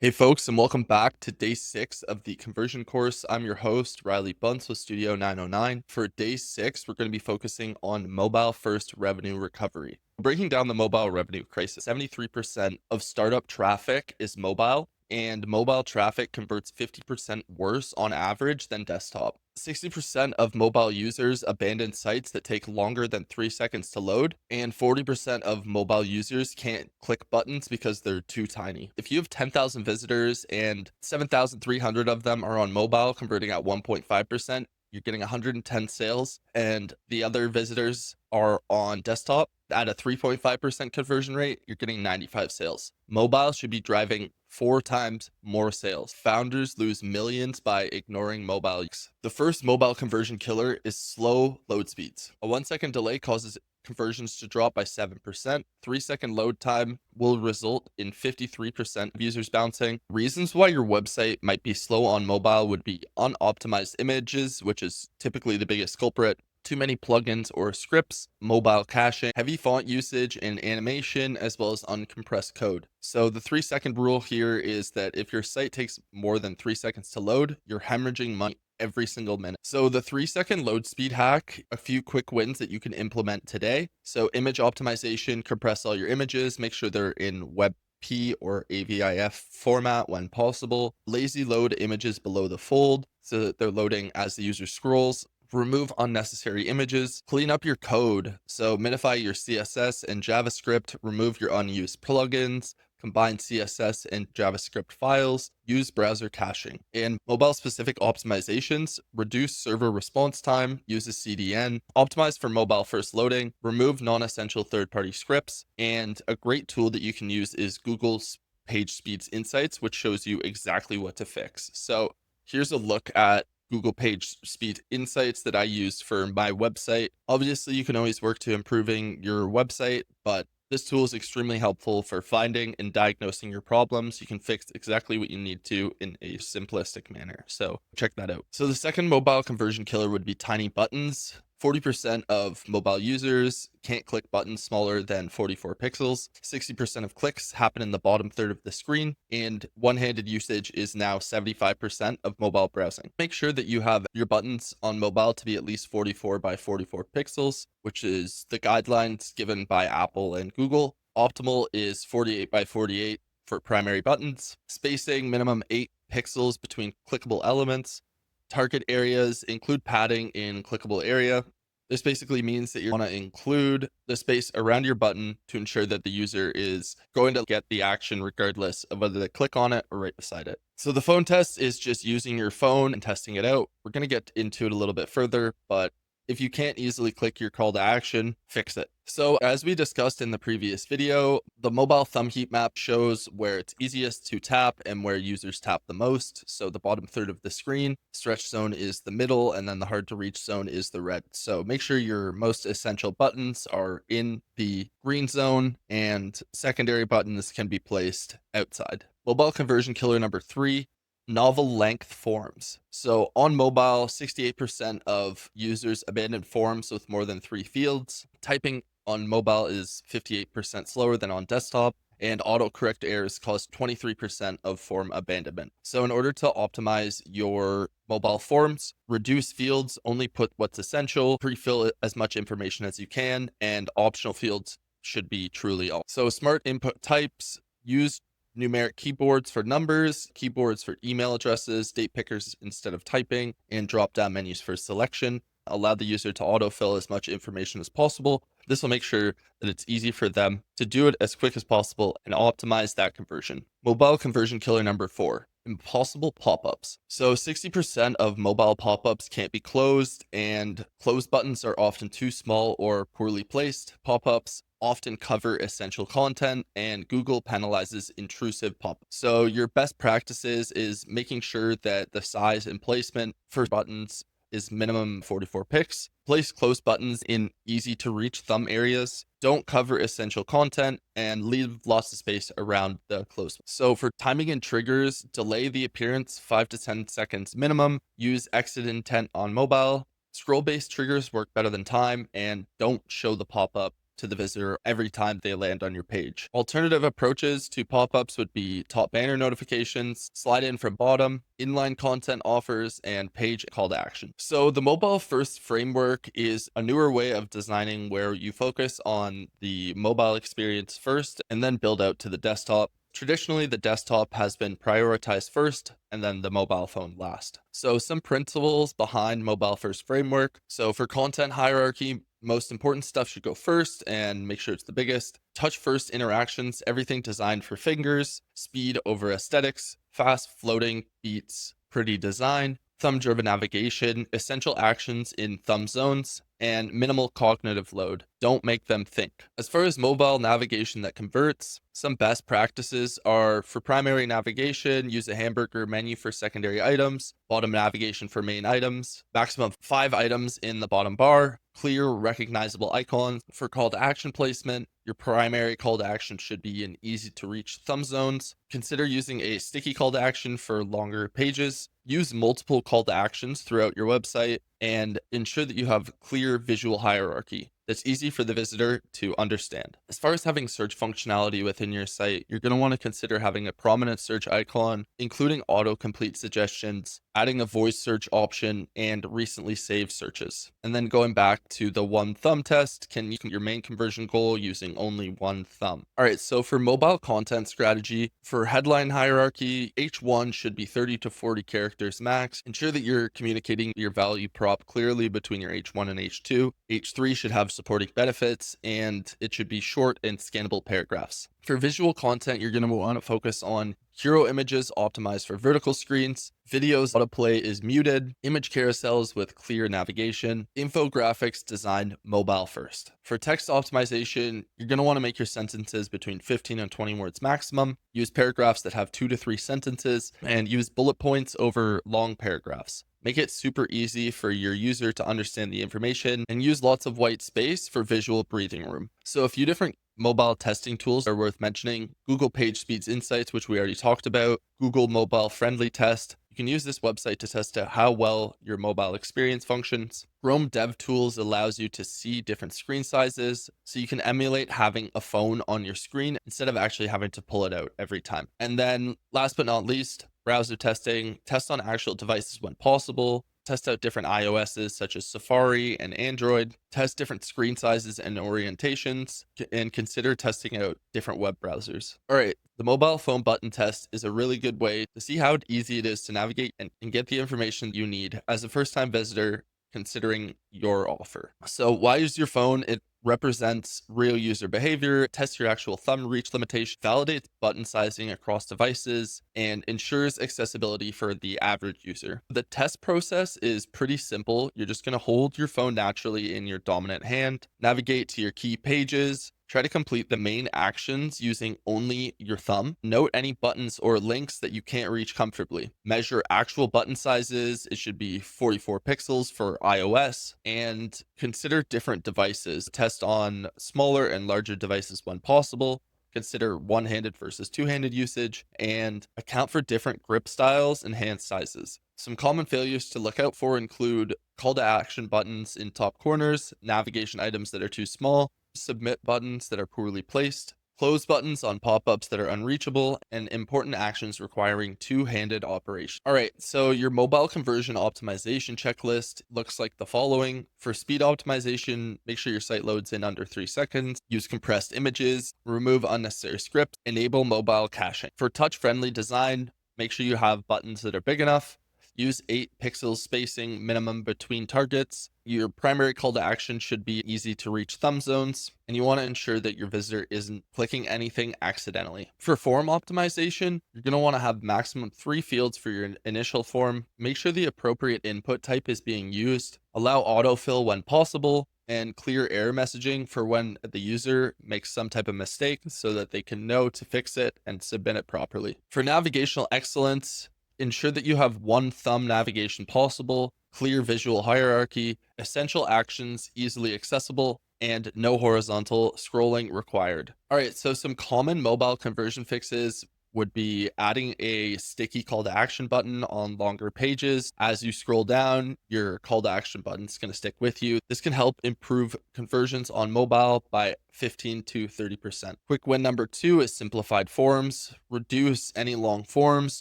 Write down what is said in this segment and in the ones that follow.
Hey folks, and welcome back to day 6 of the conversion course. I'm your host, Riley Bunce with Studio 909. For day 6, we're going to be focusing on mobile first revenue recovery. Breaking down the mobile revenue crisis, 73% of startup traffic is mobile, and mobile traffic converts 50% worse on average than desktop. 60% of mobile users abandon sites that take longer than 3 seconds to load, and 40% of mobile users can't click buttons because they're too tiny. If you have 10,000 visitors and 7,300 of them are on mobile, converting at 1.5%, you're getting 110 sales, and the other visitors are on desktop at a 3.5% conversion rate, you're getting 95 sales. Mobile should be driving 4 times more sales. Founders lose millions by ignoring mobile use. The first mobile conversion killer is slow load speeds. A 1-second delay causes conversions to drop by 7%. 3-second load time will result in 53% of users bouncing. Reasons why your website might be slow on mobile would be unoptimized images, which is typically the biggest culprit, too many plugins or scripts, mobile caching, heavy font usage and animation, as well as uncompressed code. So the 3-second rule here is that if your site takes more than 3 seconds to load, you're hemorrhaging money every single minute. So the 3-second load speed hack, a few quick wins that you can implement today. So image optimization, compress all your images, make sure they're in WebP or AVIF format when possible. Lazy load images below the fold so that they're loading as the user scrolls. Remove unnecessary images, clean up your code. So minify your CSS and JavaScript, remove your unused plugins, combine CSS and JavaScript files, use browser caching. And mobile specific optimizations, reduce server response time, use a CDN, optimize for mobile first loading, remove non-essential third-party scripts. And a great tool that you can use is Google's Page Speeds Insights, which shows you exactly what to fix. So here's a look at Google Page Speed Insights that I used for my website. Obviously, you can always work to improving your website, but this tool is extremely helpful for finding and diagnosing your problems. You can fix exactly what you need to in a simplistic manner. So check that out. So the second mobile conversion killer would be tiny buttons. 40% of mobile users can't click buttons smaller than 44 pixels. 60% of clicks happen in the bottom third of the screen, and one-handed usage is now 75% of mobile browsing. Make sure that you have your buttons on mobile to be at least 44 by 44 pixels, which is the guidelines given by Apple and Google. Optimal is 48 by 48 for primary buttons. Spacing minimum 8 pixels between clickable elements. Target areas, include padding in clickable area. This basically means that you want to include the space around your button to ensure that the user is going to get the action regardless of whether they click on it or right beside it. So the phone test is just using your phone and testing it out. We're going to get into it a little bit further, but if you can't easily click your call to action, fix it. So as we discussed in the previous video, the mobile thumb heat map shows where it's easiest to tap and where users tap the most. So the bottom third of the screen, stretch zone is the middle, and then the hard to reach zone is the red. So make sure your most essential buttons are in the green zone and secondary buttons can be placed outside. Mobile conversion killer number 3, novel length forms. So on mobile, 68% of users abandon forms with more than 3 fields. Typing on mobile is 58% slower than on desktop, and autocorrect errors cause 23% of form abandonment. So in order to optimize your mobile forms, reduce fields, only put what's essential, pre-fill as much information as you can, and optional fields should be truly all. So smart input types, use numeric keyboards for numbers, keyboards for email addresses, date pickers instead of typing, and drop-down menus for selection. Allow the user to autofill as much information as possible. This will make sure that it's easy for them to do it as quick as possible and optimize that conversion. Mobile conversion killer number 4, impossible pop-ups. So 60% of mobile pop-ups can't be closed, and close buttons are often too small or poorly placed. Pop-ups often cover essential content, and Google penalizes intrusive pop-ups. So your best practices is making sure that the size and placement for buttons is minimum 44 pixels. Place close buttons in easy to reach thumb areas. Don't cover essential content, and leave lots of space around the close. So for timing and triggers, delay the appearance 5 to 10 seconds minimum. Use exit intent on mobile. Scroll-based triggers work better than time, and don't show the pop-up to the visitor every time they land on your page. Alternative approaches to pop-ups would be top banner notifications, slide in from bottom, inline content offers, and page call to action. So the mobile first framework is a newer way of designing where you focus on the mobile experience first and then build out to the desktop. Traditionally, the desktop has been prioritized first and then the mobile phone last. So some principles behind mobile first framework. So for content hierarchy, most important stuff should go first and make sure it's the biggest. Touch first interactions, everything designed for fingers, speed over aesthetics, fast floating beats, pretty design, thumb driven navigation, essential actions in thumb zones, and minimal cognitive load. Don't make them think. As far as mobile navigation that converts, some best practices are for primary navigation, use a hamburger menu for secondary items, bottom navigation for main items, maximum 5 items in the bottom bar, clear recognizable icons. For call to action placement, your primary call to action should be in easy to reach thumb zones. Consider using a sticky call to action for longer pages. Use multiple call to actions throughout your website and ensure that you have clear visual hierarchy that's easy for the visitor to understand. As far as having search functionality within your site, you're going to want to consider having a prominent search icon, including autocomplete suggestions, adding a voice search option, and recently saved searches. And then going back to the one thumb test, can you your main conversion goal using only one thumb? All right, so for mobile content strategy, for headline hierarchy, H1 should be 30 to 40 characters max. Ensure that you're communicating your value prop clearly between your H1 and H2. H3 should have supporting benefits, and it should be short and scannable paragraphs. For visual content, you're going to want to focus on hero images optimized for vertical screens, videos autoplay is muted, image carousels with clear navigation, infographics designed mobile first. For text optimization, you're going to want to make your sentences between 15 and 20 words maximum, use paragraphs that have 2 to 3 sentences, and use bullet points over long paragraphs. Make it super easy for your user to understand the information and use lots of white space for visual breathing room. So a few different mobile testing tools are worth mentioning. Google PageSpeed's Insights, which we already talked about, Google Mobile Friendly Test. You can use this website to test out how well your mobile experience functions. Chrome DevTools allows you to see different screen sizes, so you can emulate having a phone on your screen instead of actually having to pull it out every time. And then last but not least, browser testing. Test on actual devices when possible. Test out different iOSs such as Safari and Android. Test different screen sizes and orientations, and consider testing out different web browsers. All right, the mobile phone button test is a really good way to see how easy it is to navigate and get the information you need as a first-time visitor considering your offer. So why use your phone? It represents real user behavior, tests your actual thumb reach limitation, validates button sizing across devices, and ensures accessibility for the average user. The test process is pretty simple. You're just going to hold your phone naturally in your dominant hand, navigate to your key pages, try to complete the main actions using only your thumb. Note any buttons or links that you can't reach comfortably. Measure actual button sizes. It should be 44 pixels for iOS, and consider different devices. Test on smaller and larger devices when possible. Consider one-handed versus two-handed usage, and account for different grip styles and hand sizes. Some common failures to look out for include call to action buttons in top corners, navigation items that are too small, submit buttons that are poorly placed, close buttons on pop-ups that are unreachable, and important actions requiring two-handed operation. All right, so your mobile conversion optimization checklist looks like the following. For speed optimization, make sure your site loads in under 3 seconds, use compressed images, remove unnecessary scripts, enable mobile caching. For touch-friendly design, make sure you have buttons that are big enough, use 8 pixels spacing minimum between targets. Your primary call to action should be easy to reach thumb zones, and you want to ensure that your visitor isn't clicking anything accidentally. For form optimization, you're going to want to have maximum 3 fields for your initial form. Make sure the appropriate input type is being used. Allow autofill when possible, and clear error messaging for when the user makes some type of mistake so that they can know to fix it and submit it properly. For navigational excellence, ensure that you have one thumb navigation possible, clear visual hierarchy, essential actions easily accessible, and no horizontal scrolling required. All right, so some common mobile conversion fixes would be adding a sticky call to action button on longer pages. As you scroll down, your call to action button is going to stick with you. This can help improve conversions on mobile by 15 to 30%. Quick win number 2 is simplified forms. Reduce any long forms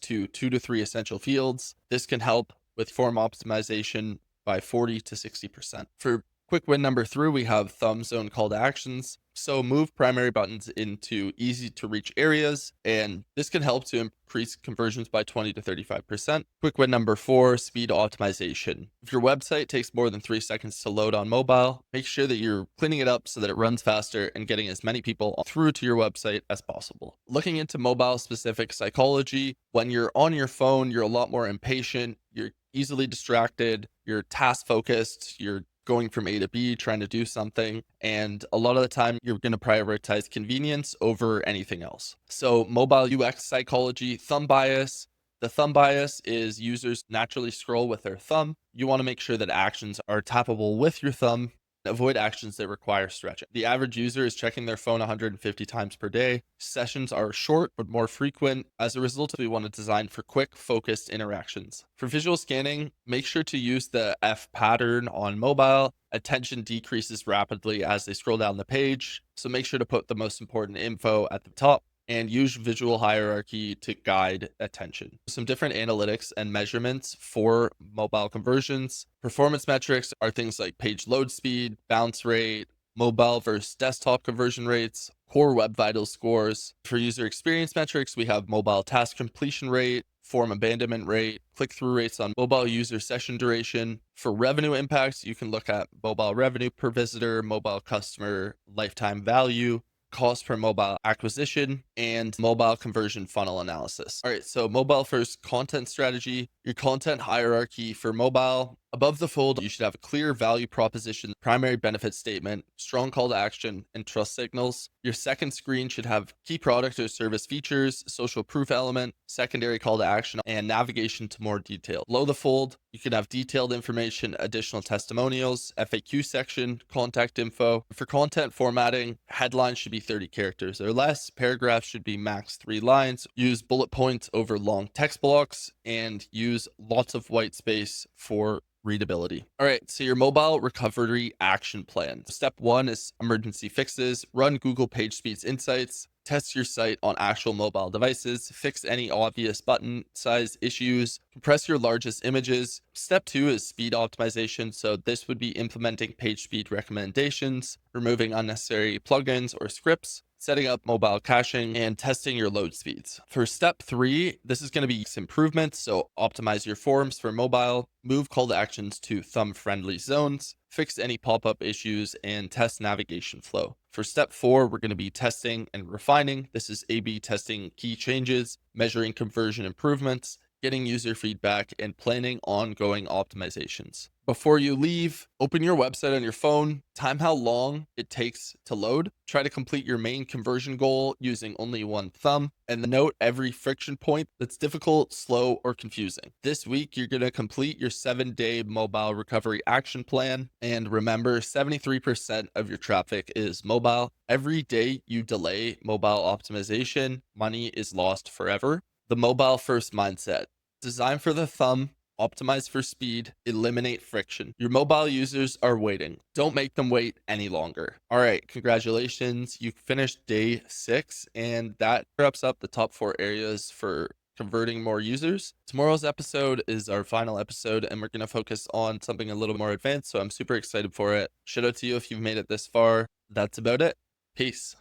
to 2 to 3 essential fields. This can help with form optimization by 40 to 60%. For quick win number 3, we have thumb zone call to actions. So move primary buttons into easy to reach areas, and this can help to increase conversions by 20 to 35%. Quick win number 4, speed optimization. If your website takes more than 3 seconds to load on mobile, make sure that you're cleaning it up so that it runs faster and getting as many people through to your website as possible. Looking into mobile specific psychology, when you're on your phone, you're a lot more impatient, you're easily distracted, you're task focused, you're going from A to B, trying to do something. And a lot of the time, you're going to prioritize convenience over anything else. So mobile UX psychology, thumb bias. The thumb bias is users naturally scroll with their thumb. You want to make sure that actions are tappable with your thumb. Avoid actions that require stretching. The average user is checking their phone 150 times per day. Sessions are short but more frequent. As a result, we want to design for quick, focused interactions. For visual scanning, make sure to use the F pattern on mobile. Attention decreases rapidly as they scroll down the page, so make sure to put the most important info at the top and use visual hierarchy to guide attention. Some different analytics and measurements for mobile conversions. Performance metrics are things like page load speed, bounce rate, mobile versus desktop conversion rates, core web vitals scores. For user experience metrics, we have mobile task completion rate, form abandonment rate, click-through rates on mobile user session duration. For revenue impacts, you can look at mobile revenue per visitor, mobile customer lifetime value, cost per mobile acquisition, and mobile conversion funnel analysis. All right, so mobile first content strategy, your content hierarchy for mobile. Above the fold, you should have a clear value proposition, primary benefit statement, strong call to action, and trust signals. Your second screen should have key product or service features, social proof element, secondary call to action, and navigation to more detail. Below the fold, you can have detailed information, additional testimonials, FAQ section, contact info. For content formatting, headlines should be 30 characters or less. Paragraphs should be max 3 lines. Use bullet points over long text blocks and use lots of white space for readability. All right, so your mobile recovery action plan. Step 1 is emergency fixes. Run Google PageSpeed's insights. Test your site on actual mobile devices. Fix any obvious button size issues. Compress your largest images. Step 2 is speed optimization. So this would be implementing page speed recommendations, removing unnecessary plugins or scripts, setting up mobile caching, and testing your load speeds. For step 3, this is going to be improvements. So optimize your forms for mobile, move call to actions to thumb-friendly zones, fix any pop-up issues, and test navigation flow. For step 4, we're going to be testing and refining. This is A/B testing key changes, measuring conversion improvements, getting user feedback, and planning ongoing optimizations. Before you leave, open your website on your phone, time how long it takes to load, try to complete your main conversion goal using only one thumb, and note every friction point that's difficult, slow, or confusing. This week, you're going to complete your 7-day mobile recovery action plan. And remember, 73% of your traffic is mobile. Every day you delay mobile optimization, money is lost forever. The mobile first mindset. Design for the thumb, optimize for speed, eliminate friction. Your mobile users are waiting. Don't make them wait any longer. All right, congratulations. You finished day 6, and that wraps up the top 4 areas for converting more users. Tomorrow's episode is our final episode, and we're going to focus on something a little more advanced, so I'm super excited for it. Shout out to you if you've made it this far. That's about it. Peace.